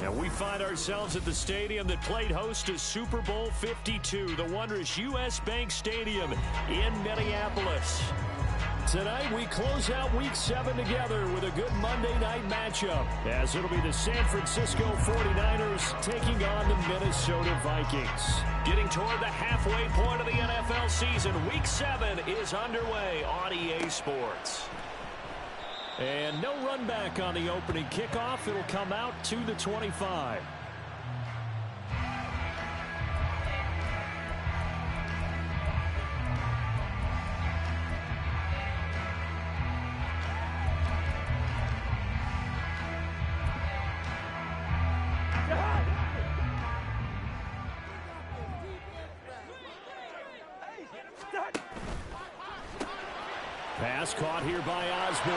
And we find ourselves at the stadium that played host to Super Bowl 52, the wondrous U.S. Bank Stadium in Minneapolis. Tonight, we close out Week 7 together with a good Monday night matchup, as it'll be the San Francisco 49ers taking on the Minnesota Vikings. Getting toward the halfway point of the NFL season, Week 7 is underway on EA Sports. And no run back on the opening kickoff. It'll come out to the 25. Pass caught here by Osborne.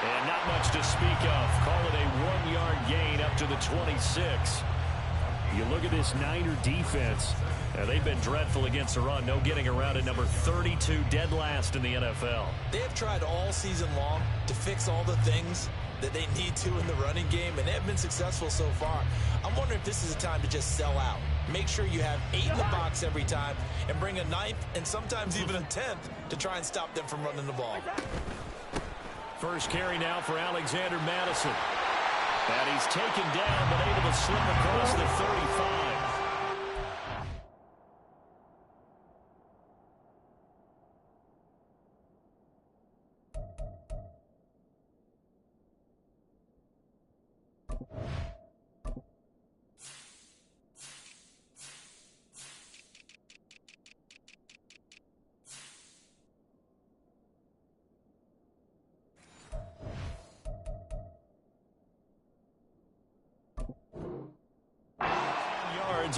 And not much to speak of. Call it a 1-yard gain up to the 26. You look at this Niner defense. They've been dreadful against the run. No getting around it. Number 32, dead last in the NFL. They have tried all season long to fix all the things that they need to in the running game, and they have been successful so far. I'm wondering if this is a time to just sell out. Make sure you have 8 in the box every time and bring a 9th and sometimes even a 10th to try and stop them from running the ball. First carry now for Alexander Madison. And he's taken down but able to slip across the 35.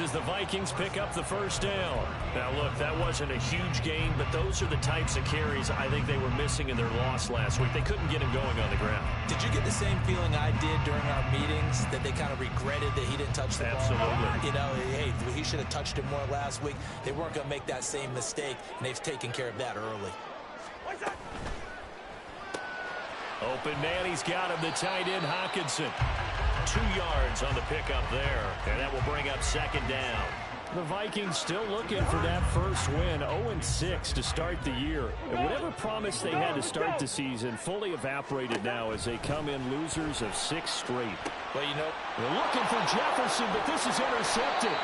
As the Vikings pick up the first down. Now, look, that wasn't a huge gain, but those are the types of carries I think they were missing in their loss last week. They couldn't get him going on the ground. Did you get the same feeling I did during our meetings, that they kind of regretted that he didn't touch the ball? Absolutely. You know, hey, he should have touched it more last week. They weren't going to make that same mistake, and they've taken care of that early. Open man, he's got him, the tight end, Hockenson. 2 yards on the pickup there, and that will bring up second down. The Vikings still looking for that first win, 0-6 to start the year. And whatever promise they had to start the season fully evaporated now as they come in losers of 6 straight. Well, you know, they're looking for Jefferson, but this is intercepted.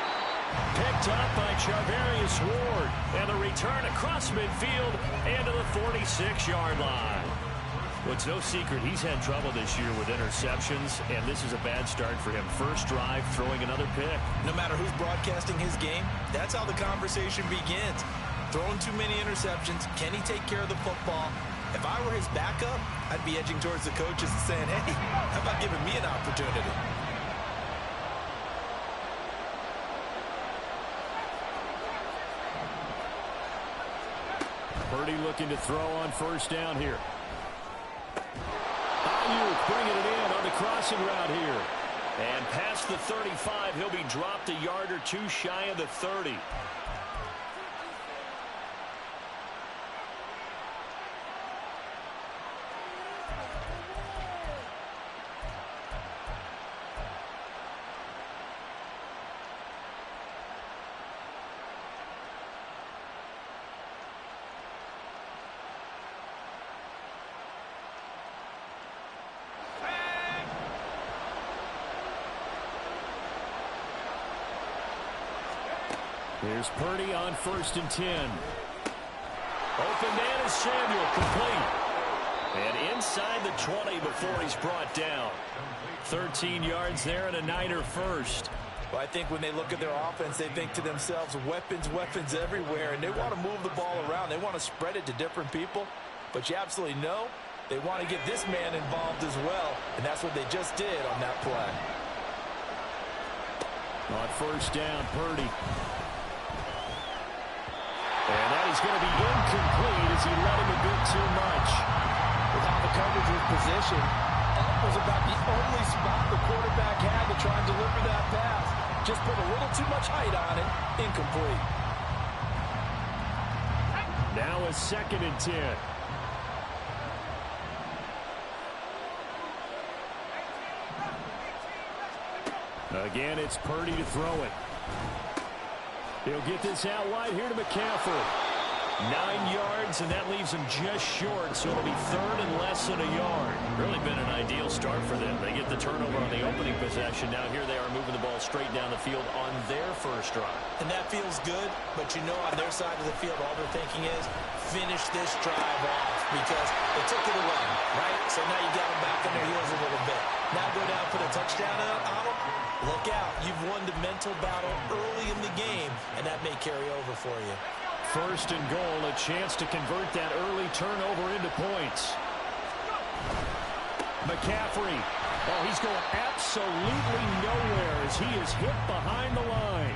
Picked up by Charvarius Ward, and the return across midfield and to the 46-yard line. Well, it's no secret he's had trouble this year with interceptions, and this is a bad start for him. First drive, throwing another pick. No matter who's broadcasting his game, that's how the conversation begins. Throwing too many interceptions, can he take care of the football? If I were his backup, I'd be edging towards the coaches and saying, hey, how about giving me an opportunity? Purdy looking to throw on first down here. Ayuk bringing it in on the crossing route here. And past the 35, he'll be dropped a yard or two shy of the 30. Here's Purdy on 1st and 10. Open man is Samuel, complete. And inside the 20 before he's brought down. 13 yards there and a Niner first. Well, I think when they look at their offense, they think to themselves, weapons, weapons everywhere, and they want to move the ball around. They want to spread it to different people. But you absolutely know they want to get this man involved as well, and that's what they just did on that play. On first down, Purdy. And that is going to be incomplete as he let him a bit too much. With how the coverage was positioned, up was about the only spot the quarterback had to try and deliver that pass. Just put a little too much height on it. Incomplete. Now a 2nd and 10. Again, it's Purdy to throw it. He'll get this out wide here to McCaffrey. 9 yards, and that leaves him just short, so it'll be third and less than a yard. Really been an ideal start for them. They get the turnover on the opening possession. Now here they are moving the ball straight down the field on their first drive. And that feels good, but you know on their side of the field, all they're thinking is finish this drive off because they took it away, right? So now you got them back on their heels a little bit. Now go down, put a touchdown on them. Look out. You've won the mental battle early in the game, and that may carry over for you. First and goal, a chance to convert that early turnover into points. McCaffrey. Oh, he's going absolutely nowhere as he is hit behind the line.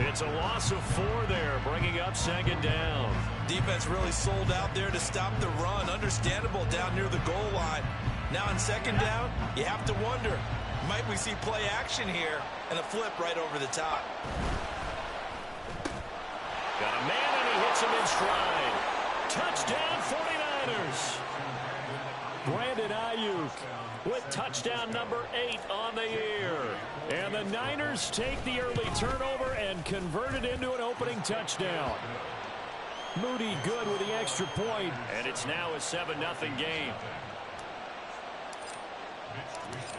It's a loss of 4 there, bringing up second down. Defense really sold out there to stop the run. Understandable down near the goal line. Now on second down, you have to wonder, might we see play action here and a flip right over the top? Got a man, and he hits him in stride. Touchdown, 49ers. Brandon Ayuk with touchdown number 8 on the year. And the Niners take the early turnover and convert it into an opening touchdown. Moody good with the extra point, and it's now a 7-0 game.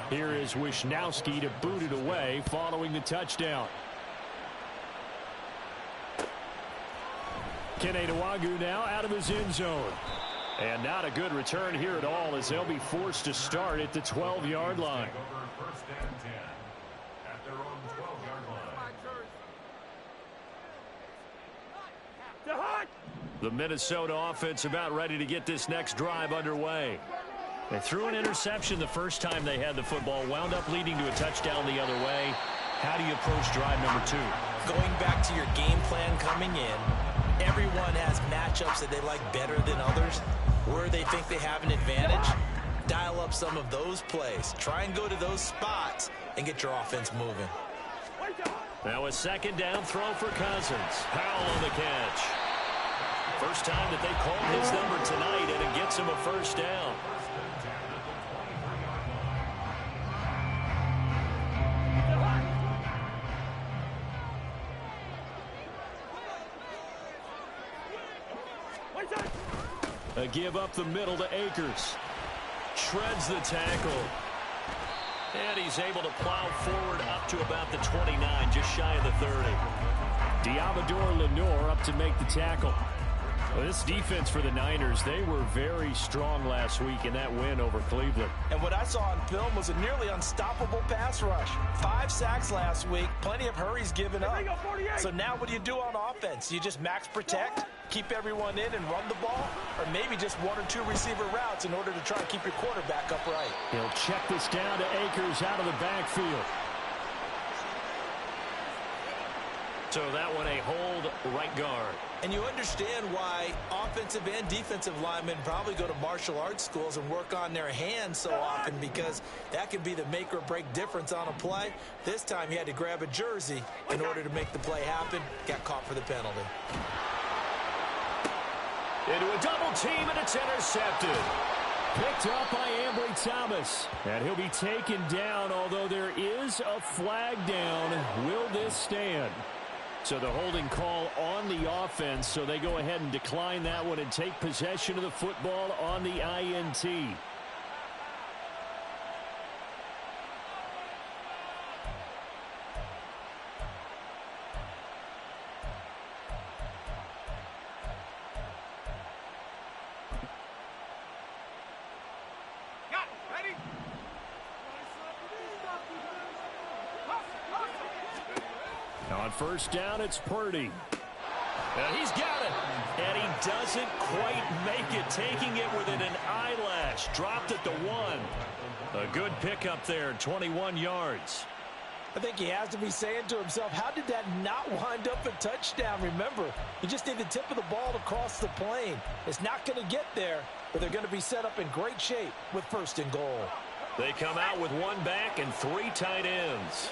Here is Wisnowski to boot it away following the touchdown. Kenedawagu now out of his end zone. And not a good return here at all as they'll be forced to start at the 12-yard line. The Minnesota offense about ready to get this next drive underway. They threw an interception the first time they had the football, wound up leading to a touchdown the other way. How do you approach drive number 2? Going back to your game plan coming in, everyone has matchups that they like better than others. Where they think they have an advantage, dial up some of those plays. Try and go to those spots and get your offense moving. Now a second down throw for Cousins. Powell on the catch. First time that they called his number tonight, and it gets him a first down. A give up the middle to Akers. Shreds the tackle. And he's able to plow forward up to about the 29, just shy of the 30. Diabador Lenore up to make the tackle. Well, this defense for the Niners, they were very strong last week in that win over Cleveland. And what I saw on film was a nearly unstoppable pass rush. 5 sacks last week, plenty of hurries given up. So now what do you do on offense? You just max protect, keep everyone in and run the ball, or maybe just 1 or 2 receiver routes in order to try and keep your quarterback upright. He'll check this down to Akers out of the backfield. So that one a hold right guard. And you understand why offensive and defensive linemen probably go to martial arts schools and work on their hands so often, because that can be the make or break difference on a play. This time he had to grab a jersey in order to make the play happen. Got caught for the penalty. Into a double team, and it's intercepted. Picked up by Ambry Thomas. And he'll be taken down, although there is a flag down. Will this stand? So the holding call on the offense, so they go ahead and decline that one and take possession of the football on the INT. On first down, it's Purdy. He's got it. And he doesn't quite make it, taking it within an eyelash. Dropped at the 1. A good pickup there, 21 yards. I think he has to be saying to himself, how did that not wind up a touchdown? Remember, you just need the tip of the ball to cross the plane. It's not going to get there, but they're going to be set up in great shape with first and goal. They come out with 1 back and 3 tight ends.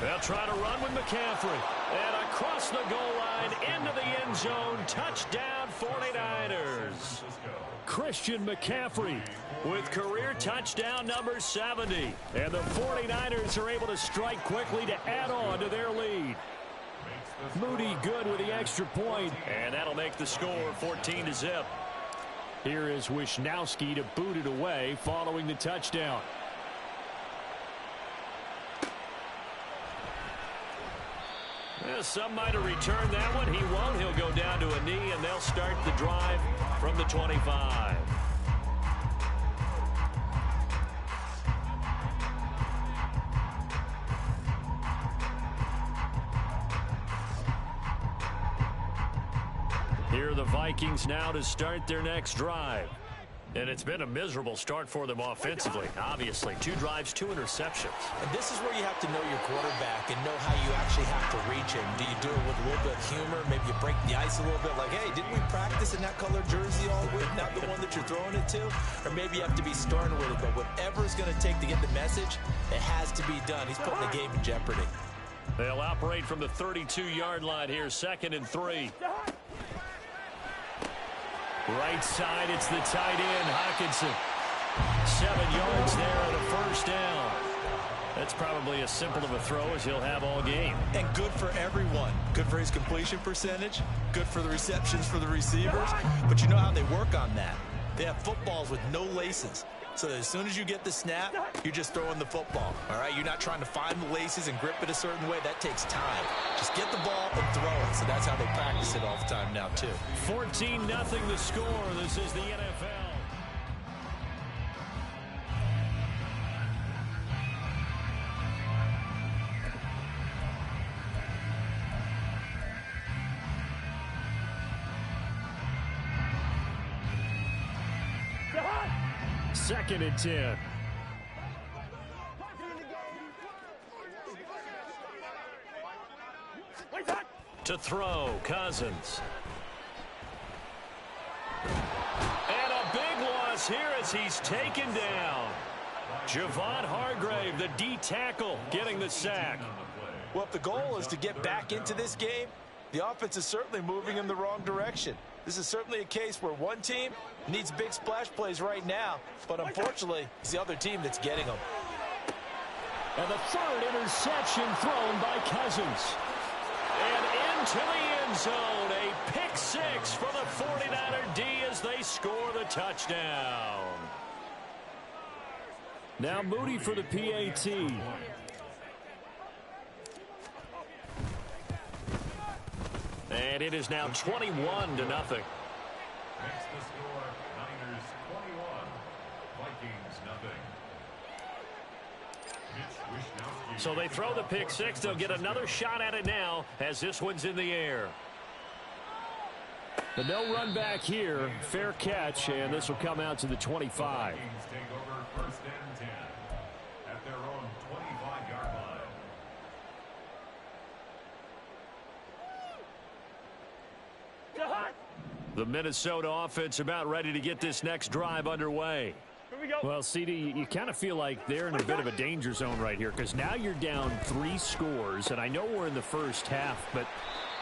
They'll try to run with McCaffrey. And across the goal line into the end zone. Touchdown 49ers. Christian McCaffrey with career touchdown number 70. And the 49ers are able to strike quickly to add on to their lead. Moody good with the extra point, and that'll make the score 14-0. Here is Wisnowski to boot it away following the touchdown. Well, some might have returned that one. He won't. He'll go down to a knee, and they'll start the drive from the 25. Here are the Vikings now to start their next drive. And it's been a miserable start for them offensively. Obviously, 2 drives, 2 interceptions. And this is where you have to know your quarterback and know how you actually have to reach him. Do you do it with a little bit of humor? Maybe you break the ice a little bit like, hey, didn't we practice in that color jersey all week? Not the one that you're throwing it to? Or maybe you have to be stern with it. But whatever it's going to take to get the message, it has to be done. He's putting the game in jeopardy. They'll operate from the 32-yard line here, 2nd and 3. Right side, it's the tight end, Hockenson. 7 yards there and a first down. That's probably as simple of a throw as he'll have all game. And good for everyone. Good for his completion percentage. Good for the receptions for the receivers. But you know how they work on that. They have footballs with no laces. So as soon as you get the snap, you're just throwing the football. All right, you're not trying to find the laces and grip it a certain way. That takes time. Just get the ball and throw it. So that's how they practice it all the time now, too. 14-0 the score. This is the NFL. Second and 10. To throw, Cousins. And a big loss here as he's taken down. Javon Hargrave, the D tackle, getting the sack. Well, if the goal is to get back into this game, the offense is certainly moving in the wrong direction. This is certainly a case where one team needs big splash plays right now, but unfortunately, it's the other team that's getting them. And the 3rd interception thrown by Cousins. And into the end zone, a pick 6 for the 49er D as they score the touchdown. Now Moody for the PAT. And it is now 21-0. Next to score, Niners 21, Vikings nothing. So they throw the pick 6. They'll get another shot at it now as this one's in the air. But no run back here. Fair catch, and this will come out to the 25. Vikings take over 1st and 10 at their own 25-yard line. The Minnesota offense about ready to get this next drive underway. Here we go. Well, CD, you kind of feel like they're in a bit of a danger zone right here because now you're down 3 scores, and I know we're in the first half, but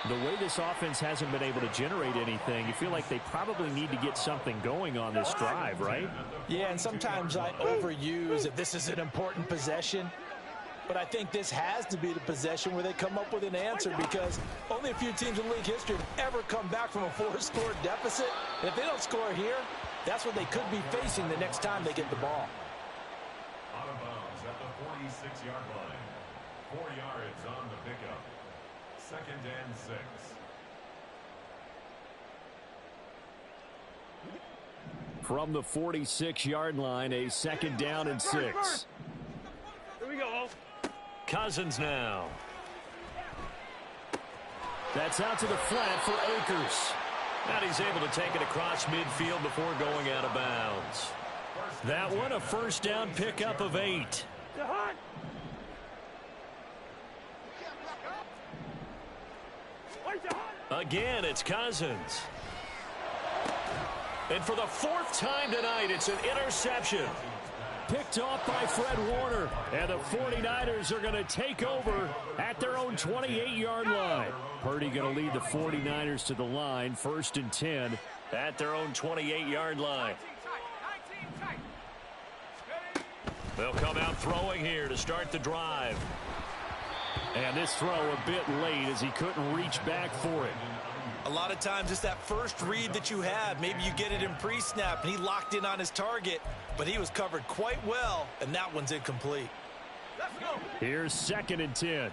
the way this offense hasn't been able to generate anything, you feel like they probably need to get something going on this drive, right? Yeah, and sometimes I overuse if this is an important possession. But I think this has to be the possession where they come up with an answer because only a few teams in league history have ever come back from a 4-score deficit. And if they don't score here, that's what they could be facing the next time they get the ball. Out of bounds at the 46-yard line. 4 yards on the pickup. 2nd and 6. From the 46-yard line, a 2nd down and 6. Here we go. Cousins now. That's out to the flat for Akers. And he's able to take it across midfield before going out of bounds. That one, a 1st down pickup of 8. Again, it's Cousins. And for the 4th time tonight, it's an interception. Picked off by Fred Warner. And the 49ers are going to take over at their own 28-yard line. Purdy going to lead the 49ers to the line. 1st and 10 at their own 28-yard line. They'll come out throwing here to start the drive. And this throw a bit late as he couldn't reach back for it. A lot of times it's that first read that you have. Maybe you get it in pre-snap and he locked in on his target, but he was covered quite well, and that one's incomplete. Here's 2nd and 10.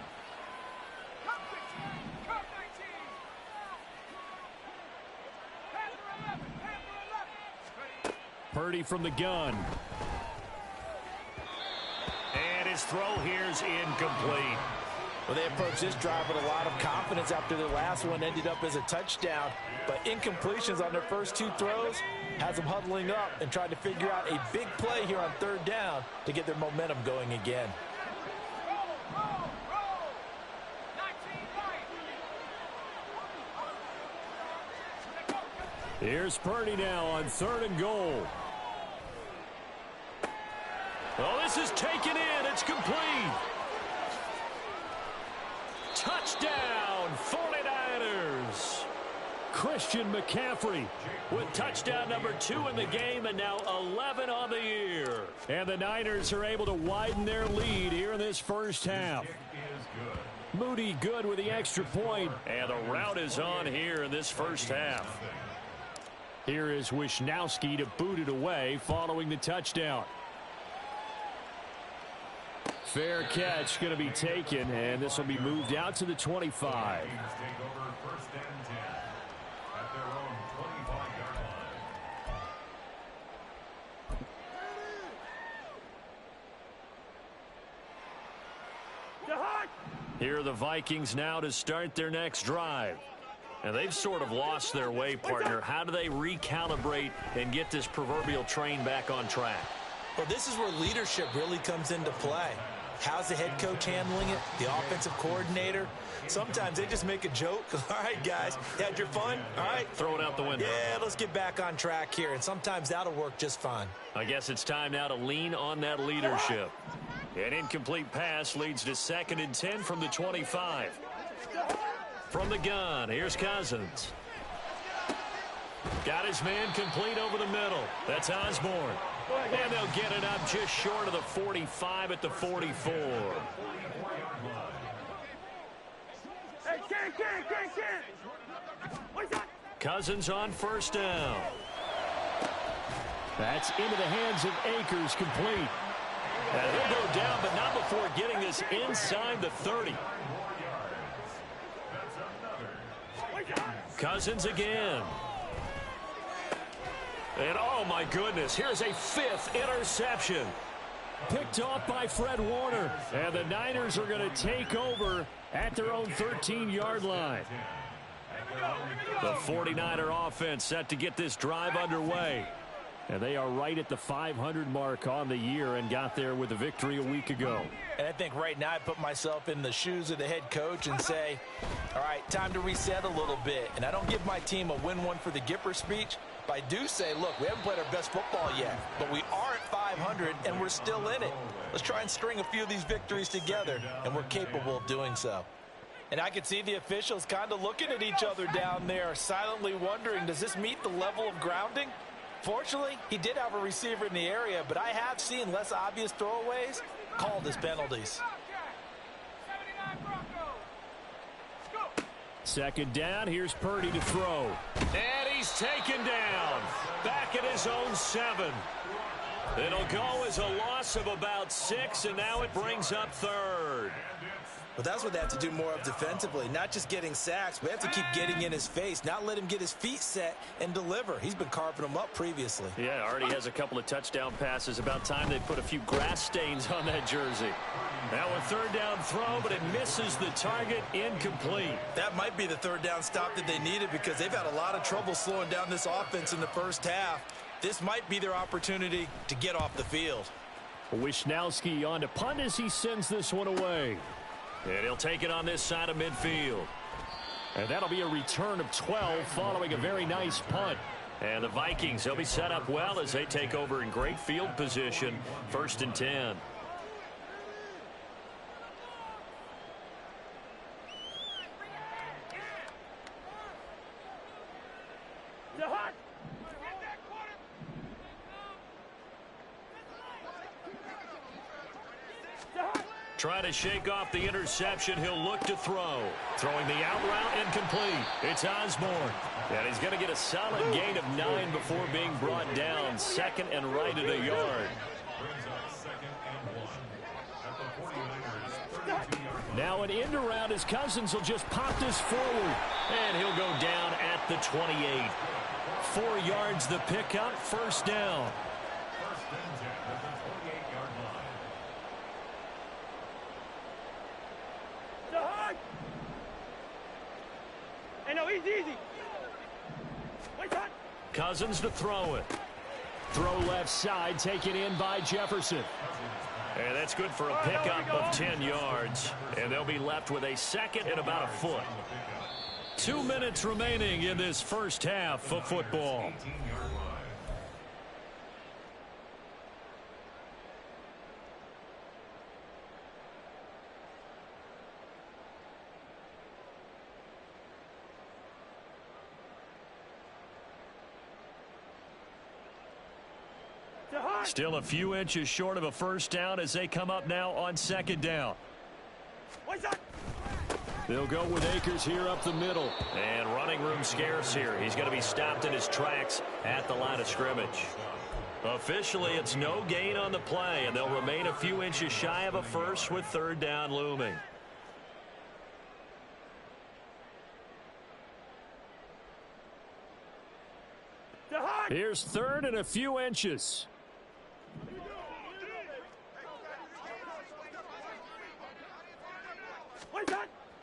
Purdy from the gun. And his throw here's incomplete. Well, they approached this drive with a lot of confidence after their last one ended up as a touchdown. But incompletions on their first 2 throws has them huddling up and trying to figure out a big play here on 3rd down to get their momentum going again. Here's Purdy now on 3rd and goal. Oh, this is taken in. It's complete. Touchdown, 49ers. Christian McCaffrey with touchdown number 2 in the game and now 11 on the year. And the Niners are able to widen their lead here in this first half. Moody good with the extra point. And the route is on here in this first half. Here is Wishnowski to boot it away following the touchdown. Fair catch going to be taken, and this will be moved out to the 25. Here are the Vikings now to start their next drive. And they've sort of lost their way, partner. How do they recalibrate and get this proverbial train back on track? Well, this is where leadership really comes into play. How's the head coach handling it? The offensive coordinator? Sometimes they just make a joke. All right, guys, you had your fun? All right. Throw it out the window. Yeah, let's get back on track here. And sometimes that'll work just fine. I guess it's time now to lean on that leadership. An incomplete pass leads to 2nd and 10 from the 25. From the gun, here's Cousins. Got his man complete over the middle. That's Osborne. And they'll get it up just short of the 45 at the 44. Cousins on 1st down. That's into the hands of Akers, complete. And he'll go down, but not before getting this inside the 30. Cousins again. And oh my goodness, here's a 5th interception. Picked off by Fred Warner. And the Niners are going to take over at their own 13-yard line. The 49er offense set to get this drive underway. And they are right at the 500 mark on the year and got there with a victory a week ago. And I think right now I put myself in the shoes of the head coach and say, all right, time to reset a little bit. And I don't give my team a win one for the Gipper speech, but I do say, look, we haven't played our best football yet, but we are at 500 and we're still in it. Let's try and string a few of these victories together, and we're capable of doing so. And I could see the officials kind of looking at each other down there, silently wondering, does this meet the level of grounding? Fortunately, he did have a receiver in the area, but I have seen less obvious throwaways called as penalties. 2nd down, here's Purdy to throw. And he's taken down. Back at his own 7. It'll go as a loss of about 6, and now it brings up 3rd. But that's what they have to do more of defensively, not just getting sacks, but they have to keep getting in his face, not let him get his feet set and deliver. He's been carving them up previously. Yeah, already has a couple of touchdown passes. About time they put a few grass stains on that jersey. Now a 3rd down throw, but it misses the target, incomplete. That might be the 3rd down stop that they needed because they've had a lot of trouble slowing down this offense in the first half. This might be their opportunity to get off the field. Wishnowski on to punt as he sends this one away. And he'll take it on this side of midfield. And that'll be a return of 12 following a very nice punt. And the Vikings, they'll be set up well as they take over in great field position. 1st and 10. Trying to shake off the interception. He'll look to throw. Throwing the out route incomplete. It's Osborne. And he's going to get a solid gain of 9 before being brought down. Second and right at a yard. Now an end around as Cousins will just pop this forward. And he'll go down at the 28. 4 yards the pickup. First down. Hey, no, easy. Wait, son. Cousins to throw it. Throw left side, taken in by Jefferson. And that's good for a pickup of 10 yards. And they'll be left with a second and about a foot. 2 minutes remaining in this first half of football. Still a few inches short of a first down as they come up now on second down. They'll go with Akers here up the middle. And running room scarce here. He's going to be stopped in his tracks at the line of scrimmage. Officially, it's no gain on the play, and they'll remain a few inches shy of a first with third down looming. Here's third and a few inches.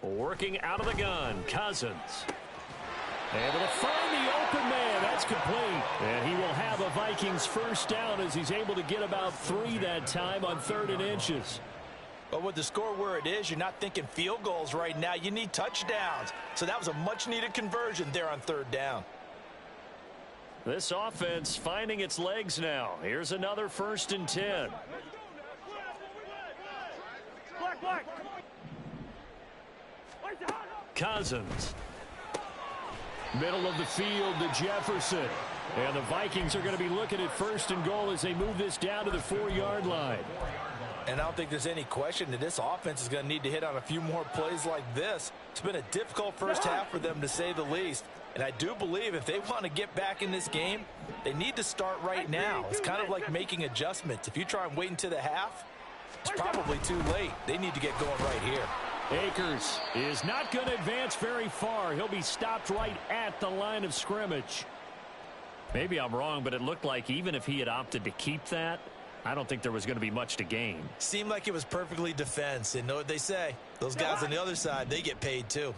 Working out of the gun, Cousins. Able to find the open man. That's complete. And he will have a Vikings first down as he's able to get about 3 that time on 3rd and inches. But with the score where it is, you're not thinking field goals right now. You need touchdowns. So that was a much-needed conversion there on 3rd down. This offense finding its legs now. Here's another 1st and 10. Black. Cousins. Middle of the field to Jefferson. And the Vikings are going to be looking at 1st and goal as they move this down to the 4-yard line. And I don't think there's any question that this offense is going to need to hit on a few more plays like this. It's been a difficult first half for them, to say the least. And I do believe if they want to get back in this game, they need to start right now. It's kind of like making adjustments. If you try and wait until the half, it's probably too late. They need to get going right here. Akers is not going to advance very far. He'll be stopped right at the line of scrimmage. Maybe I'm wrong, but it looked like even if he had opted to keep that, I don't think there was going to be much to gain. Seemed like it was perfectly defense. And know what they say? Those guys on the other side, they get paid too.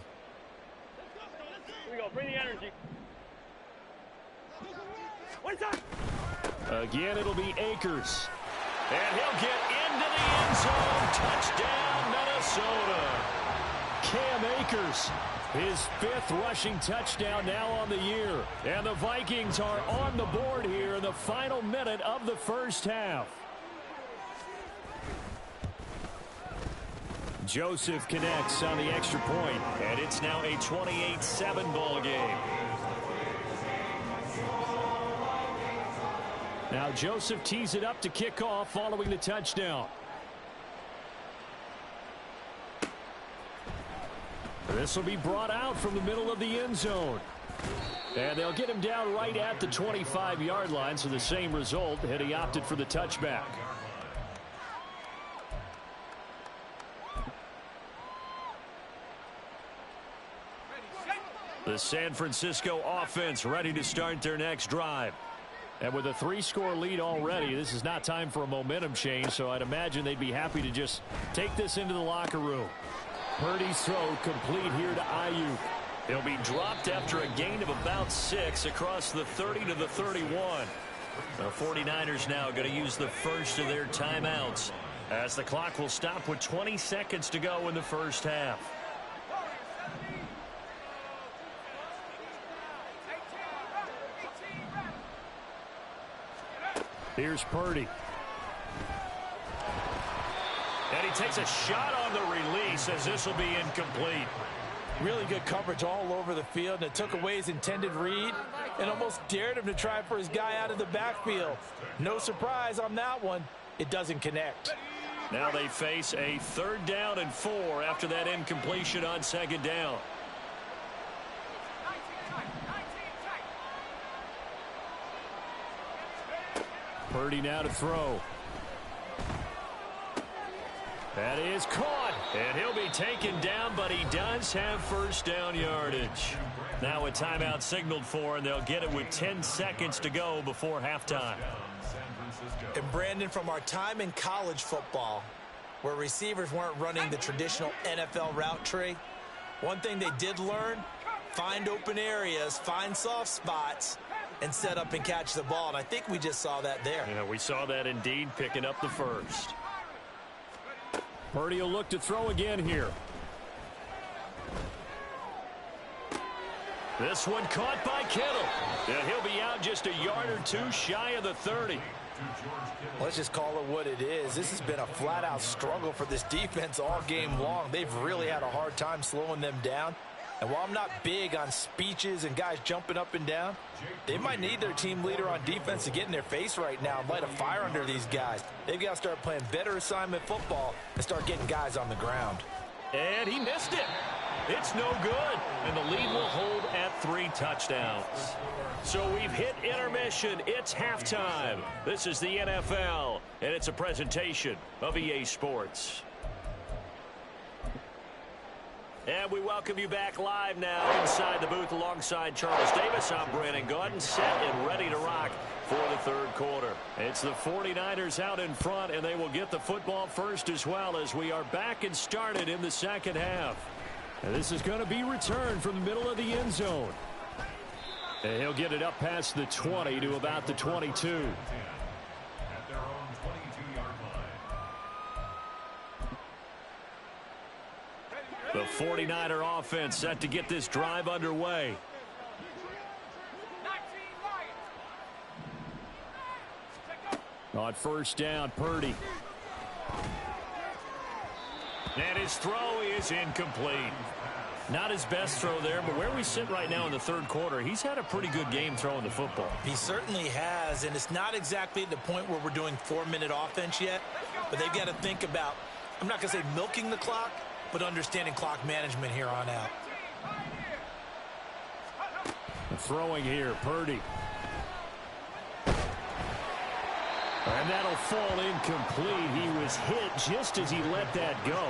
Here we go. Bring the energy. Again, it'll be Akers. And he'll get into the end zone. Touchdown, Minnesota. Cam Akers, his 5th rushing touchdown now on the year. And the Vikings are on the board here in the final minute of the first half. Joseph connects on the extra point, and it's now a 28-7 ball game. Now Joseph tees it up to kick off following the touchdown. This will be brought out from the middle of the end zone. And they'll get him down right at the 25-yard line, so the same result had he opted for the touchback. The San Francisco offense ready to start their next drive. And with a 3-score lead already, this is not time for a momentum change, so I'd imagine they'd be happy to just take this into the locker room. Purdy's throw complete here to Ayuk. He'll be dropped after a gain of about 6 across the 30 to the 31. The 49ers now going to use the first of their timeouts as the clock will stop with 20 seconds to go in the first half. Here's Purdy. And he takes a shot on the release as this will be incomplete. Really good coverage all over the field, and it took away his intended read and almost dared him to try for his guy out of the backfield. No surprise on that one. It doesn't connect. Now they face a 3rd down and 4 after that incompletion on 2nd down. Purdy now to throw. That is caught, and he'll be taken down, but he does have 1st down yardage. Now a timeout signaled for, and they'll get it with 10 seconds to go before halftime. And Brandon, from our time in college football, where receivers weren't running the traditional NFL route tree, one thing they did learn, find open areas, find soft spots, and set up and catch the ball. And I think we just saw that there. Yeah, we saw that indeed, picking up the 1st. Purdy will look to throw again here. This one caught by Kittle. And he'll be out just a yard or 2 shy of the 30. Let's just call it what it is. This has been a flat-out struggle for this defense all game long. They've really had a hard time slowing them down. And while I'm not big on speeches and guys jumping up and down, they might need their team leader on defense to get in their face right now and light a fire under these guys. They've got to start playing better assignment football and start getting guys on the ground. And he missed it. It's no good. And the lead will hold at 3 touchdowns. So we've hit intermission. It's halftime. This is the NFL, and it's a presentation of EA Sports. And we welcome you back live now inside the booth alongside Charles Davis. I'm Brandon Gaudin, set and ready to rock for the 3rd quarter. It's the 49ers out in front, and they will get the football first as well as we are back and started in the 2nd half. And this is going to be returned from the middle of the end zone. And he'll get it up past the 20 to about the 22. The 49er offense set to get this drive underway. On 1st down, Purdy. And his throw is incomplete. Not his best throw there, but where we sit right now in the 3rd quarter, he's had a pretty good game throwing the football. He certainly has, and it's not exactly at the point where we're doing 4-minute offense yet, but they've got to think about, I'm not going to say milking the clock, but understanding clock management here on out. Throwing here, Purdy. And that'll fall incomplete. He was hit just as he let that go.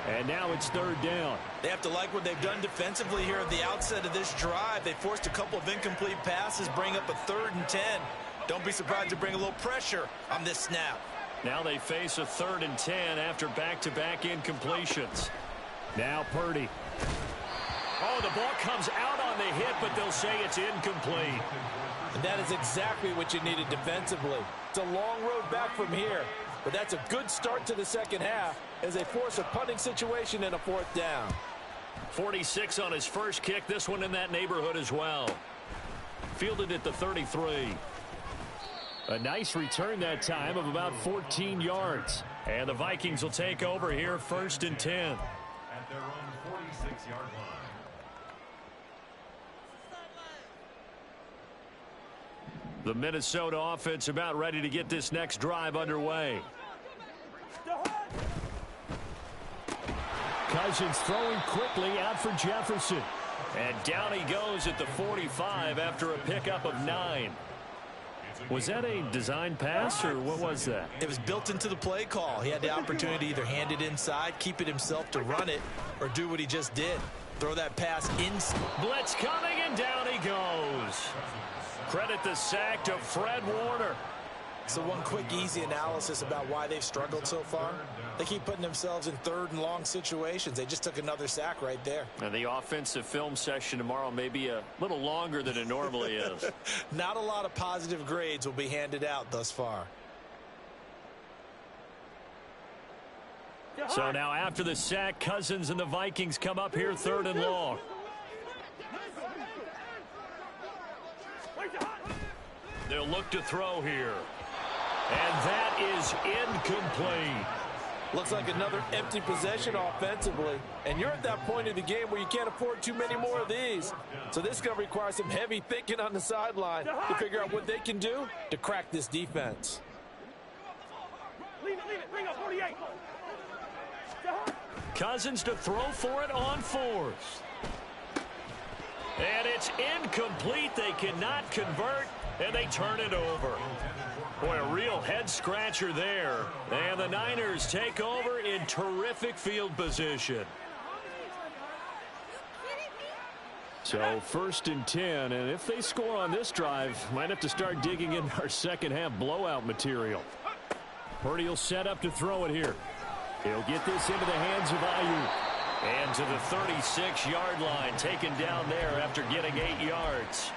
And now it's 3rd down. They have to like what they've done defensively here at the outset of this drive. They forced a couple of incomplete passes, bring up a 3rd and 10. Don't be surprised to bring a little pressure on this snap. Now they face a 3rd and 10 after back-to-back incompletions. Now Purdy. Oh, the ball comes out on the hit, but they'll say it's incomplete. And that is exactly what you needed defensively. It's a long road back from here, but that's a good start to the 2nd half as they force a punting situation and a 4th down. 46 on his first kick, this one in that neighborhood as well. Fielded at the 33. A nice return that time of about 14 yards. And the Vikings will take over here 1st and 10. At their own 46-yard line. The Minnesota offense about ready to get this next drive underway. Cousins throwing quickly out for Jefferson. And down he goes at the 45 after a pickup of 9. Was that a design pass, or what was that? It was built into the play call. He had the opportunity to either hand it inside, keep it himself to run it, or do what he just did. Throw that pass inside. Blitz coming, and down he goes. Credit the sack to Fred Warner. So one quick, easy analysis about why they've struggled so far. They keep putting themselves in 3rd and long situations. They just took another sack right there. And the offensive film session tomorrow may be a little longer than it normally is. Not a lot of positive grades will be handed out thus far. So now after the sack, Cousins and the Vikings come up here 3rd and long. They'll look to throw here. And that is incomplete. Looks like another empty possession offensively. And you're at that point in the game where you can't afford too many more of these. So this is going to require some heavy thinking on the sideline to figure out what they can do to crack this defense. Leave it, bring up 48. Cousins to throw for it on fourth. And it's incomplete. They cannot convert, and they turn it over. Boy, a real head-scratcher there. And the Niners take over in terrific field position. So 1st and 10, and if they score on this drive, might have to start digging in our second-half blowout material. Purdy will set up to throw it here. He'll get this into the hands of Ayuk. And to the 36-yard line, taken down there after getting 8 yards.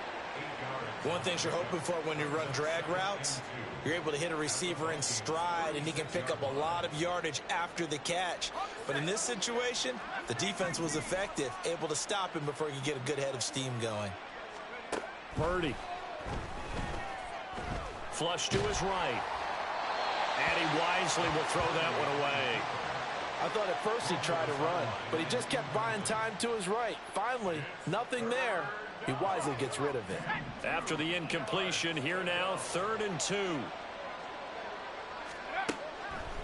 One thing you're hoping for when you run drag routes, you're able to hit a receiver in stride, and he can pick up a lot of yardage after the catch. But in this situation, the defense was effective, able to stop him before he could get a good head of steam going. Purdy. Flush to his right. And he wisely will throw that one away. I thought at first he tried to run, but he just kept buying time to his right. Finally, nothing there. He wisely gets rid of it. After the incompletion, here now, 3rd and 2.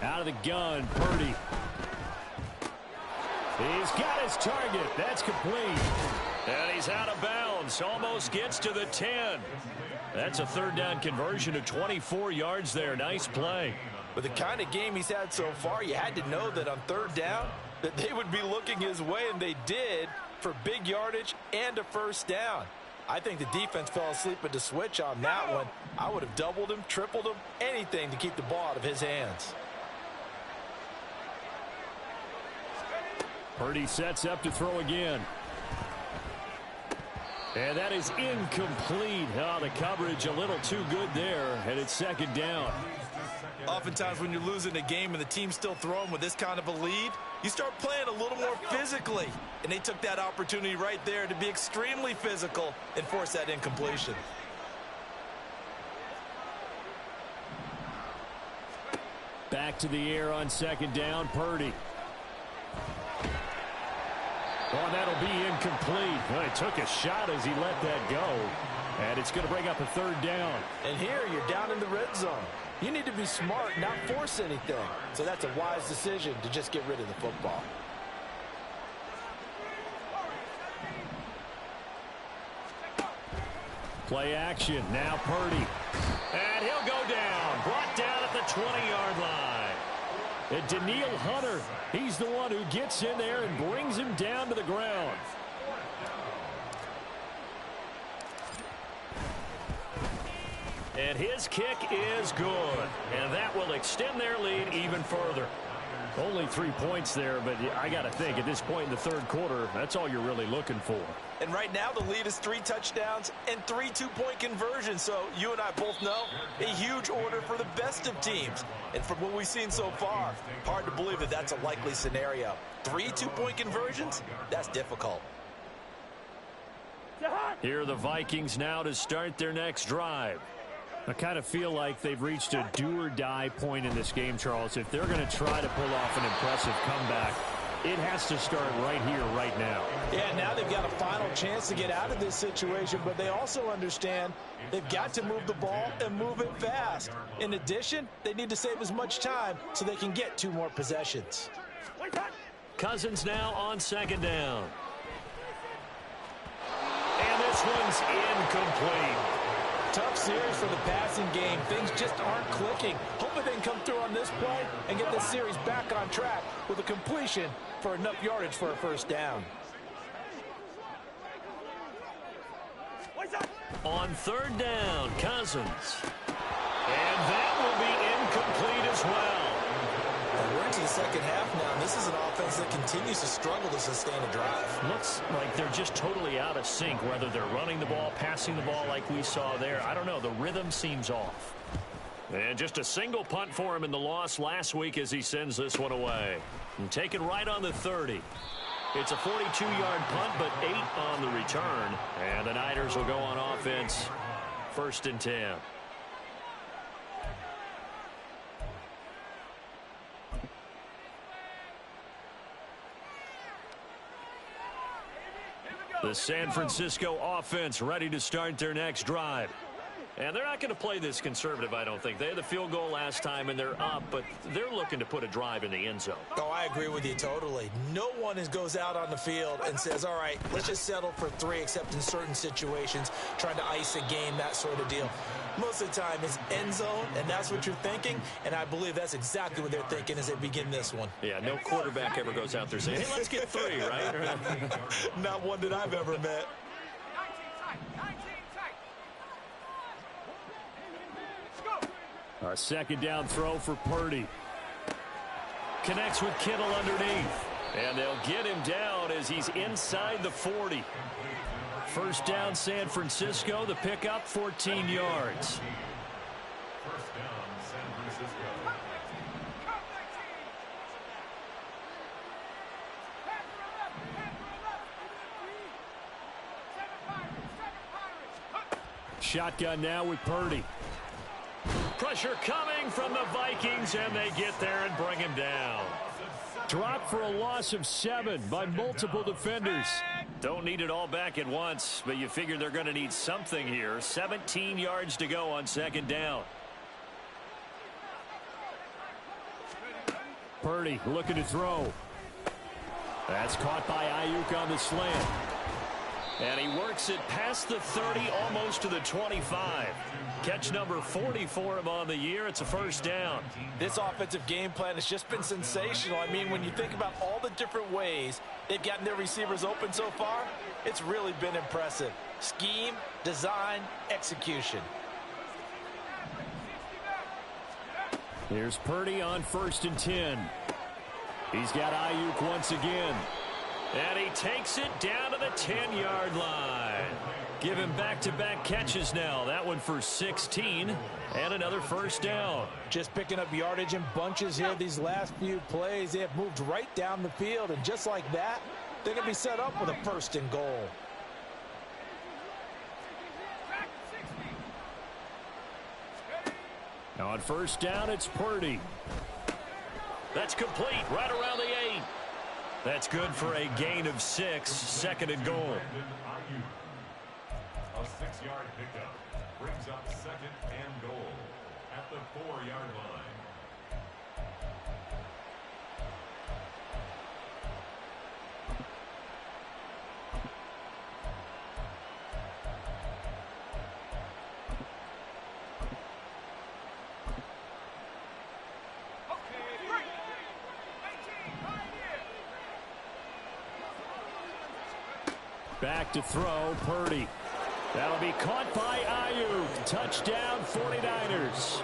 Out of the gun, Purdy. He's got his target. That's complete. And he's out of bounds. Almost gets to the 10. That's a 3rd down conversion of 24 yards there. Nice play. With the kind of game he's had so far, you had to know that on 3rd down that they would be looking his way, and they did, for big yardage and a 1st down. I think the defense fell asleep at the switch on that one. I would have doubled him, tripled him, anything to keep the ball out of his hands. Purdy sets up to throw again. And that is incomplete. Oh, the coverage a little too good there, and it's 2nd down. Oftentimes when you're losing a game and the team's still throwing with this kind of a lead, you start playing a little more physically. And they took that opportunity right there to be extremely physical and force that incompletion. Back to the air on 2nd down, Purdy. Oh, that'll be incomplete. Well, he took a shot as he let that go. And it's going to bring up a 3rd down. And here you're down in the red zone. You need to be smart, not force anything. So that's a wise decision to just get rid of the football. Play action. Now Purdy. And he'll go down. Brought down at the 20-yard line. And Daniil Hunter, he's the one who gets in there and brings him down to the ground. And his kick is good. And that will extend their lead even further. Only 3 points there, but I got to think at this point in the 3rd quarter, that's all you're really looking for. And right now the lead is 3 touchdowns and 3 two-point conversions. So you and I both know a huge order for the best of teams. And from what we've seen so far, hard to believe that that's a likely scenario. 3 two-point conversions? That's difficult. Here are the Vikings now to start their next drive. I kind of feel like they've reached a do-or-die point in this game, Charles. If they're going to try to pull off an impressive comeback, it has to start right here, right now. Yeah, now they've got a final chance to get out of this situation, but they also understand they've got to move the ball and move it fast. In addition, they need to save as much time so they can get 2 more possessions. Cousins now on 2nd down. And this one's incomplete. Tough series for the passing game. Things just aren't clicking. Hoping they can come through on this play and get this series back on track with a completion for enough yardage for a 1st down. On 3rd down, Cousins. And that will be incomplete as well. And we're into the 2nd half now, and this is an offense that continues to struggle to sustain a drive. Looks like they're just totally out of sync, whether they're running the ball, passing the ball like we saw there. I don't know. The rhythm seems off. And just a single punt for him in the loss last week as he sends this one away. And taken right on the 30. It's a 42-yard punt, but 8 on the return. And the Niners will go on offense, 1st and 10. The San Francisco offense ready to start their next drive. And they're not going to play this conservative, I don't think. They had the field goal last time, and they're up, but they're looking to put a drive in the end zone. Oh, I agree with you totally. No one goes out on the field and says, all right, let's just settle for 3, except in certain situations, trying to ice a game, that sort of deal. Most of the time, it's end zone, and that's what you're thinking, and I believe that's exactly what they're thinking as they begin this one. Yeah, no quarterback ever goes out there saying, hey, let's get 3, right? Not one that I've ever met. A second down throw for Purdy. Connects with Kittle underneath. And they'll get him down as he's inside the 40. First down, San Francisco. The pickup, 14 yards. First down, San Francisco. Shotgun now with Purdy. Pressure coming from the Vikings, and they get there and bring him down. Dropped for a loss of 7 by multiple defenders. Don't need it all back at once, but you figure they're going to need something here. 17 yards to go on second down. Purdy looking to throw. That's caught by Ayuk on the slant. And he works it past the 30, almost to the 25. Catch number 40 for him on the year. It's a first down. This offensive game plan has just been sensational. I mean, when you think about all the different ways they've gotten their receivers open so far, it's really been impressive. Scheme, design, execution. Here's Purdy on 1st and 10. He's got Ayuk once again. And he takes it down to the 10-yard line. Give him back-to-back catches now. That one for 16 and another first down. Just picking up yardage in bunches here these last few plays. They have moved right down the field, and just like that, they're going to be set up with a 1st and goal. Now on first down, it's Purdy. That's complete right around the 8. That's good for a gain of 6, 2nd and goal. A 6-yard pickup brings up 2nd and goal at the 4-yard line. Back to throw, Purdy. That'll be caught by Ayuk. Touchdown, 49ers.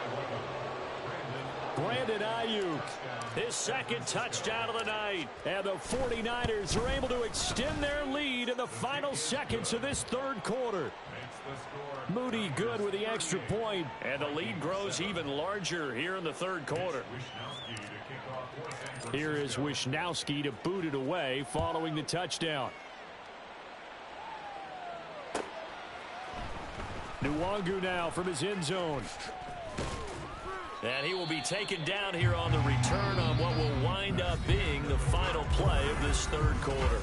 Brandon Ayuk, his 2nd touchdown of the night. And the 49ers are able to extend their lead in the final seconds of this 3rd quarter. Moody good with the extra point, and the lead grows even larger here in the 3rd quarter. Here is Wisnowski to boot it away following the touchdown. Nwangu now from his end zone. And he will be taken down here on the return on what will wind up being the final play of this 3rd quarter.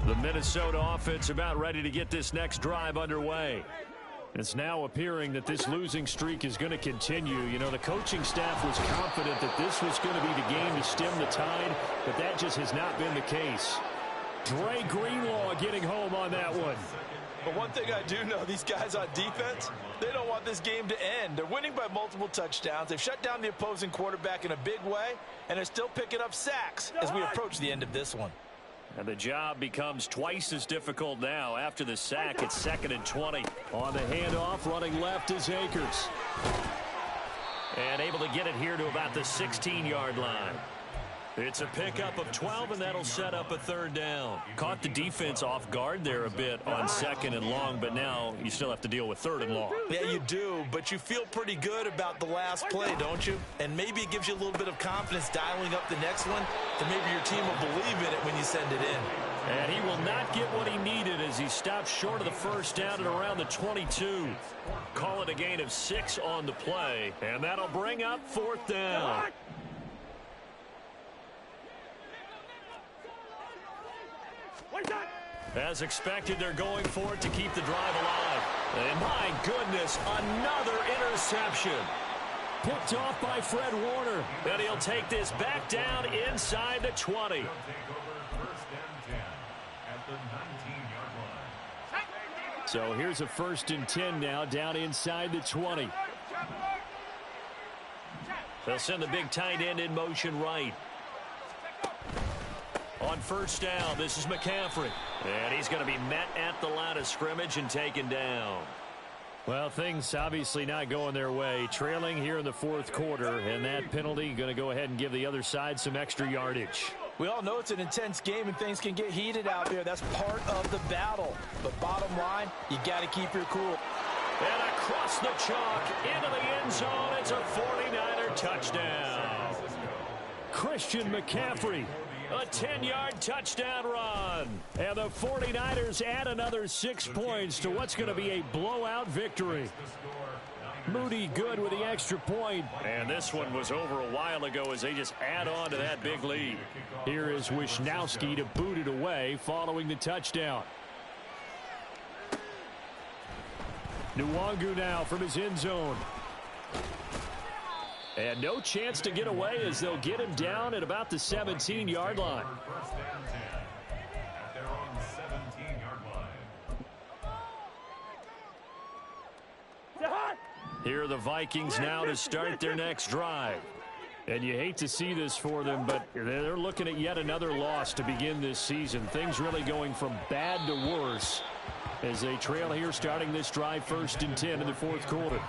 The Minnesota offense about ready to get this next drive underway. It's now appearing that this losing streak is going to continue. You know, the coaching staff was confident that this was going to be the game to stem the tide, but that just has not been the case. Dre Greenlaw getting home on that one. But one thing I do know, these guys on defense, they don't want this game to end. They're winning by multiple touchdowns. They've shut down the opposing quarterback in a big way, and they're still picking up sacks as we approach the end of this one. And the job becomes twice as difficult now. After the sack, it's 2nd and 20. On the handoff, running left is Akers. And able to get it here to about the 16-yard line. It's a pickup of 12, and that'll set up a 3rd down. Caught the defense off guard there a bit on 2nd and long, but now you still have to deal with 3rd and long. Yeah, you do, but you feel pretty good about the last play, don't you? And maybe it gives you a little bit of confidence dialing up the next one, that maybe your team will believe in it when you send it in. And he will not get what he needed as he stopped short of the first down at around the 22. Call it a gain of 6 on the play, and that'll bring up 4th down. As expected, they're going for it to keep the drive alive. And my goodness, another interception. Picked off by Fred Warner. And he'll take this back down inside the 20. So here's a 1st and 10 now down inside the 20. They'll send the big tight end in motion right. On 1st down, this is McCaffrey. And he's going to be met at the line of scrimmage and taken down. Well, things obviously not going their way. Trailing here in the 4th quarter, and that penalty going to go ahead and give the other side some extra yardage. We all know it's an intense game and things can get heated out there. That's part of the battle. But bottom line, you got to keep your cool. And across the chalk into the end zone, it's a 49er touchdown. Christian McCaffrey. A 10-yard touchdown run. And the 49ers add another 6 points to what's going to be a blowout victory. Moody good with the extra point. And this one was over a while ago as they just add on to that big lead. Here is Wisnowski to boot it away following the touchdown. Nwangu now from his end zone. And no chance to get away as they'll get him down at about the 17-yard line. Here are the Vikings now to start their next drive. And you hate to see this for them, but they're looking at yet another loss to begin this season. Things really going from bad to worse as they trail here starting this drive 1st and 10 in the 4th quarter.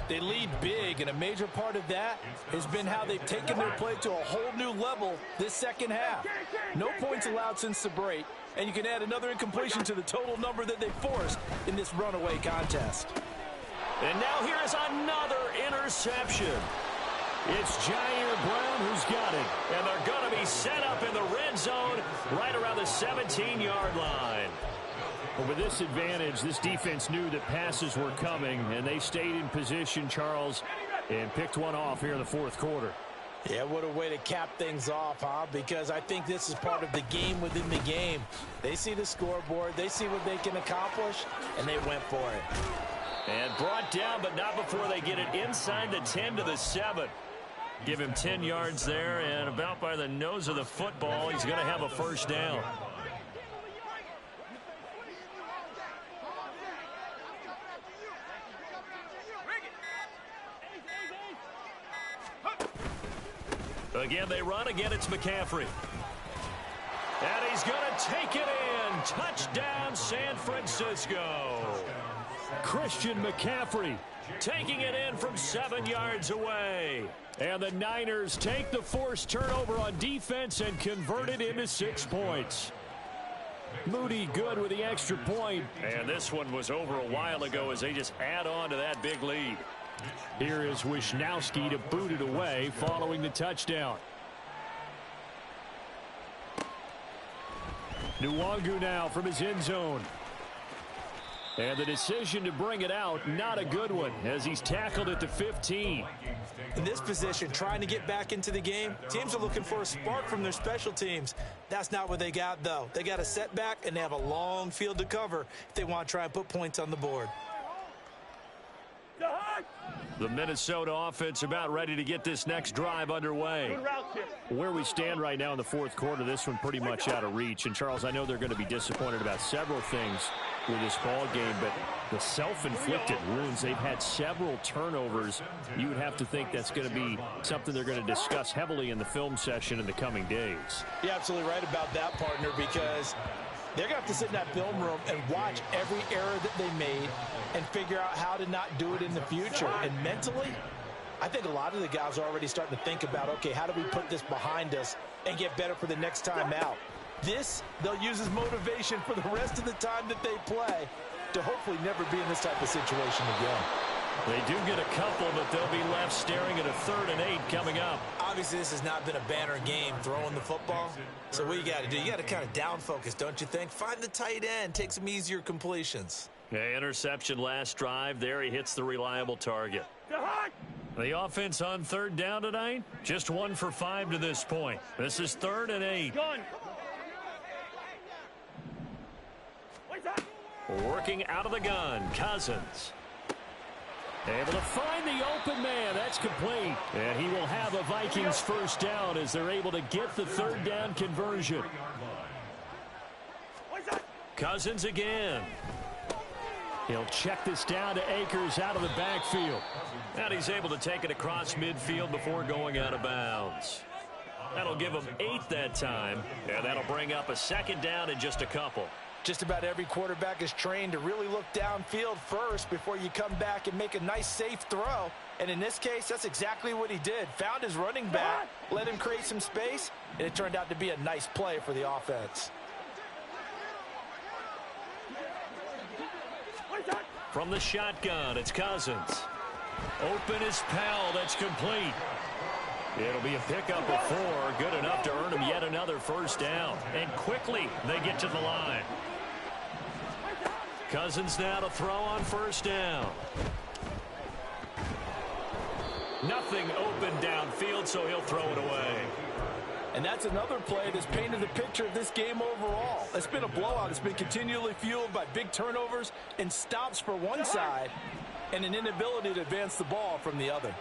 They lead big, and a major part of that has been how they've taken their play to a whole new level this second half. No points allowed since the break, and you can add another incompletion to the total number that they forced in this runaway contest. And now here is another interception. It's Jair Brown who's got it, and they're going to be set up in the red zone right around the 17-yard line. But with this advantage, this defense knew that passes were coming, and they stayed in position, Charles, and picked one off here in the 4th quarter. Yeah, what a way to cap things off, huh? Because I think this is part of the game within the game. They see the scoreboard, they see what they can accomplish, and they went for it. And brought down, but not before they get it inside the 10 to the 7. Give him 10 yards there, and about by the nose of the football, he's going to have a 1st down. Again, they run. Again, it's McCaffrey. And he's going to take it in. Touchdown, San Francisco. Christian McCaffrey taking it in from 7 yards away. And the Niners take the forced turnover on defense and convert it into 6 points. Moody good with the extra point. And this one was over a while ago as they just add on to that big lead. Here is Wisnowski to boot it away following the touchdown. Nwangu now from his end zone. And the decision to bring it out, not a good one, as he's tackled at the 15. In this position, trying to get back into the game, teams are looking for a spark from their special teams. That's not what they got, though. They got a setback, and they have a long field to cover if they want to try and put points on the board. The Minnesota offense about ready to get this next drive underway. Where we stand right now in the 4th quarter, this one pretty much out of reach. And, Charles, I know they're going to be disappointed about several things with this ball game, but the self-inflicted wounds, they've had several turnovers. You would have to think that's going to be something they're going to discuss heavily in the film session in the coming days. You're absolutely right about that, partner, because they're going to have to sit in that film room and watch every error that they made and figure out how to not do it in the future. And mentally, I think a lot of the guys are already starting to think about, okay, how do we put this behind us and get better for the next time out? This, they'll use as motivation for the rest of the time that they play to hopefully never be in this type of situation again. They do get a couple, but they'll be left staring at a 3rd and 8 coming up. Obviously, this has not been a banner game throwing the football. So what you got to do, you got to kind of down focus, don't you think? Find the tight end, take some easier completions. Yeah, interception last drive. There he hits the reliable target. The offense on 3rd down tonight, just 1 for 5 to this point. This is 3rd and 8. Working out of the gun, Cousins. Able to find the open man. That's complete. And he will have a Vikings first down as they're able to get the 3rd down conversion. Cousins again. He'll check this down to Akers out of the backfield. And he's able to take it across midfield before going out of bounds. That'll give him 8 that time. And that'll bring up a 2nd down and just a couple. Just about every quarterback is trained to really look downfield first before you come back and make a nice, safe throw. And in this case, that's exactly what he did. Found his running back, let him create some space, and it turned out to be a nice play for the offense. From the shotgun, it's Cousins. Open is Powell. That's complete. It'll be a pickup of 4. Good enough to earn him yet another first down. And quickly, they get to the line. Cousins now to throw on first down. Nothing open downfield, so he'll throw it away. And that's another play that's painted the picture of this game overall. It's been a blowout. It's been continually fueled by big turnovers and stops for one side and an inability to advance the ball from the other.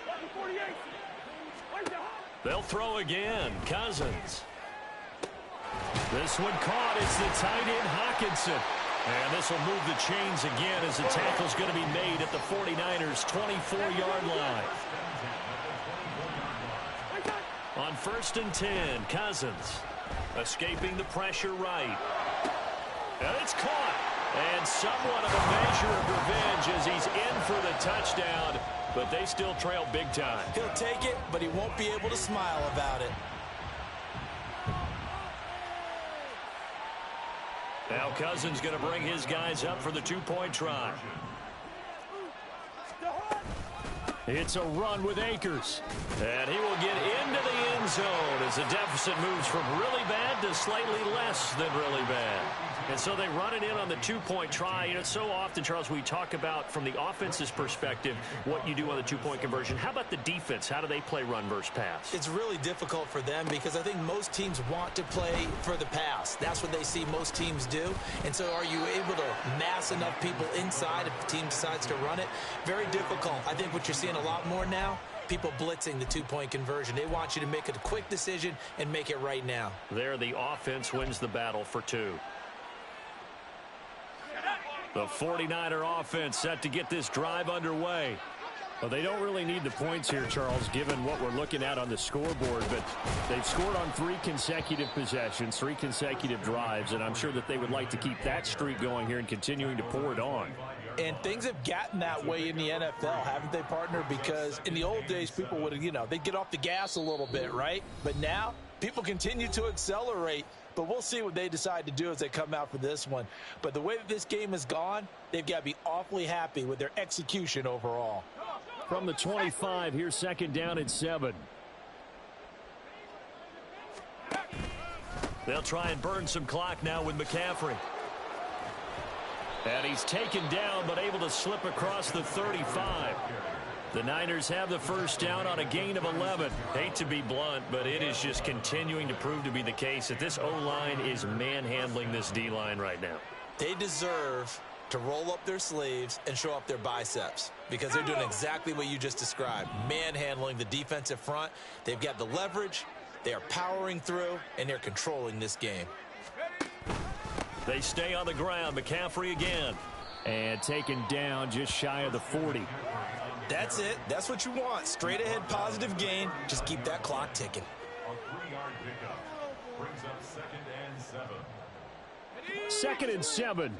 They'll throw again. Cousins. This one caught. It's the tight end, Hawkinson. And this will move the chains again as the tackle's going to be made at the 49ers' 24-yard line. On 1st and 10, Cousins escaping the pressure right. And it's caught. And somewhat of a measure of revenge as he's in for the touchdown, but they still trail big time. He'll take it, but he won't be able to smile about it. Now Cousins going to bring his guys up for the 2-point try. It's a run with Akers. And he will get into the end zone as the deficit moves from really bad to slightly less than really bad. And so they run it in on the 2-point try. You know, so often, Charles, we talk about from the offense's perspective what you do on the 2-point conversion. How about the defense? How do they play run versus pass? It's really difficult for them because I think most teams want to play for the pass. That's what they see most teams do. And so are you able to mass enough people inside if the team decides to run it? Very difficult. I think what you're seeing a lot more now, people blitzing the 2-point conversion. They want you to make a quick decision and make it right now. There, the offense wins the battle for 2. The 49er offense set to get this drive underway. Well, they don't really need the points here, Charles, given what we're looking at on the scoreboard, but they've scored on 3 consecutive possessions, 3 consecutive drives, and I'm sure that they would like to keep that streak going here and continuing to pour it on. And things have gotten that way in the NFL, haven't they, partner? Because in the old days, people would, they'd get off the gas a little bit, right? But now, people continue to accelerate. But we'll see what they decide to do as they come out for this one. But the way that this game has gone, they've got to be awfully happy with their execution overall. From the 25, here's 2nd down and 7. They'll try and burn some clock now with McCaffrey. And he's taken down, but able to slip across the 35. The Niners have the first down on a gain of 11. Hate to be blunt, but it is just continuing to prove to be the case that this O-line is manhandling this D-line right now. They deserve to roll up their sleeves and show up their biceps because they're doing exactly what you just described, manhandling the defensive front. They've got the leverage, they are powering through, and they're controlling this game. They stay on the ground. McCaffrey again. And taken down just shy of the 40. That's it. That's what you want. Straight ahead positive gain. Just keep that clock ticking. A 3-yard pickup brings up 2nd and 7. 2nd and 7.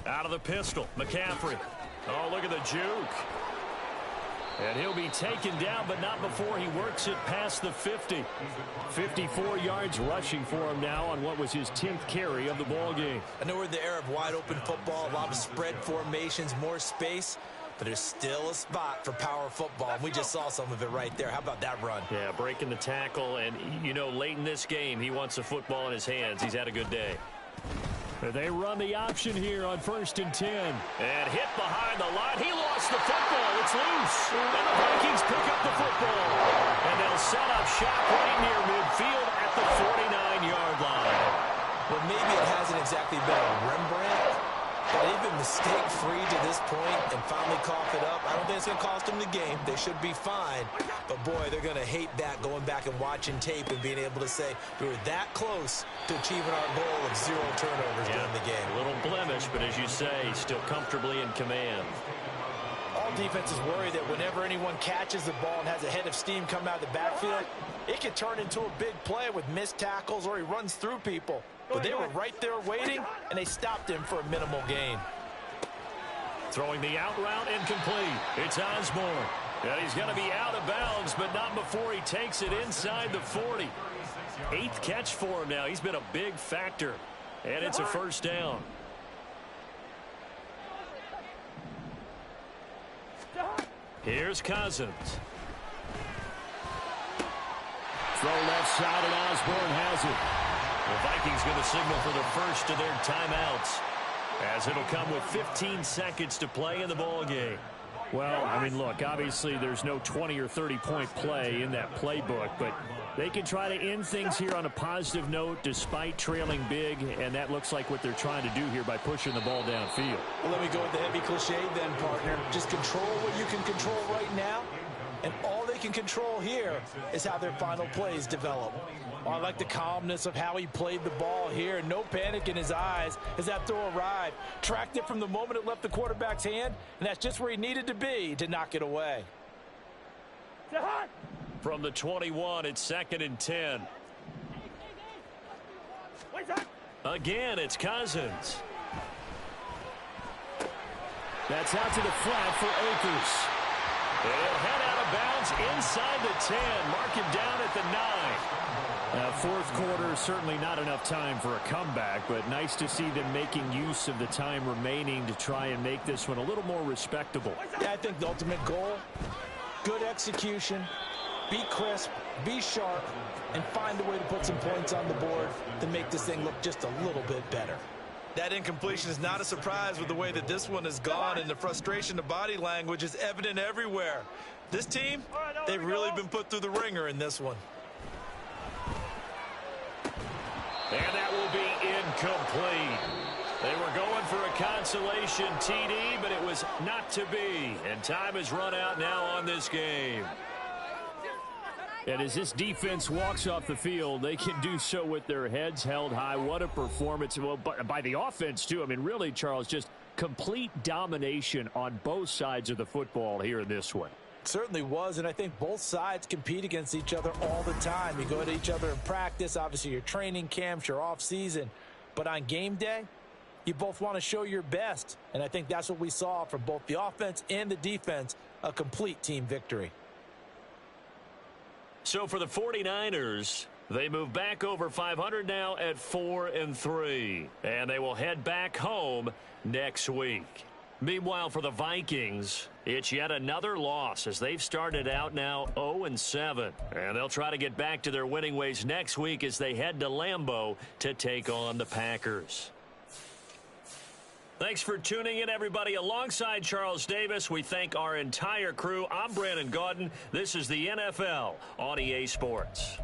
Out of the pistol, McCaffrey. Oh, look at the juke. And he'll be taken down, but not before he works it past the 50. 54 yards rushing for him now on what was his 10th carry of the ball game. I know we're in the era of wide-open football, a lot of spread formations, more space, but there's still a spot for power football, and we just saw some of it right there. How about that run? Yeah, breaking the tackle, and, you know, late in this game, he wants the football in his hands. He's had a good day. They run the option here on 1st and 10. And hit behind the line. He lost the football. It's loose. And the Vikings pick up the football. And they'll set up shop right near midfield at the 49-yard line. Well, maybe it hasn't exactly been a Rembrandt, but they've been mistake-free to this point and finally cough it up. I don't think it's going to cost them the game. They should be fine. But, boy, they're going to hate that, going back and watching tape and being able to say we were that close to achieving our goal of 0 turnovers during the game. A little blemish, but as you say, still comfortably in command. All defenses worry that whenever anyone catches the ball and has a head of steam come out of the backfield, it can turn into a big play with missed tackles or he runs through people. But they were right there waiting, and they stopped him for a minimal gain. Throwing the out route incomplete. It's Osborne. And he's going to be out of bounds, but not before he takes it inside the 40. 8th catch for him now. He's been a big factor. And it's a first down. Here's Cousins. Throw left side, and Osborne has it. The Vikings going to signal for the first of their timeouts, as it'll come with 15 seconds to play in the ball game. Well, I mean, look, obviously there's no 20 or 30-point play in that playbook, but they can try to end things here on a positive note despite trailing big, and that looks like what they're trying to do here by pushing the ball downfield. Well, let me go with the heavy cliche then, partner. Just control what you can control right now, and all they can control here is how their final plays develop. I like the calmness of how he played the ball here. No panic in his eyes as that throw arrived. Tracked it from the moment it left the quarterback's hand, and that's just where he needed to be to knock it away. From the 21, it's 2nd and 10. Again, it's Cousins. That's out to the flat for Akers. They'll head out of bounds inside the 10. Mark him down at the 9. 4th quarter, certainly not enough time for a comeback, but nice to see them making use of the time remaining to try and make this one a little more respectable. Yeah, I think the ultimate goal, good execution, be crisp, be sharp, and find a way to put some points on the board to make this thing look just a little bit better. That incompletion is not a surprise with the way that this one has gone, and the frustration of body language is evident everywhere. This team, they've really been put through the ringer in this one. And that will be incomplete. They were going for a consolation TD, but it was not to be. And time has run out now on this game. And as this defense walks off the field, they can do so with their heads held high. What a performance. Well, by the offense, too. I mean, really, Charles, just complete domination on both sides of the football here in this one. Certainly was, and I think both sides compete against each other all the time. You go to each other in practice, obviously your training camps, your off-season. But on game day, you both want to show your best. And I think that's what we saw from both the offense and the defense, a complete team victory. So for the 49ers, they move back over 500 now at 4-3. And they will head back home next week. Meanwhile, for the Vikings, it's yet another loss as they've started out now 0-7. And they'll try to get back to their winning ways next week as they head to Lambeau to take on the Packers. Thanks for tuning in, everybody. Alongside Charles Davis, we thank our entire crew. I'm Brandon Gaudin. This is the NFL on EA Sports.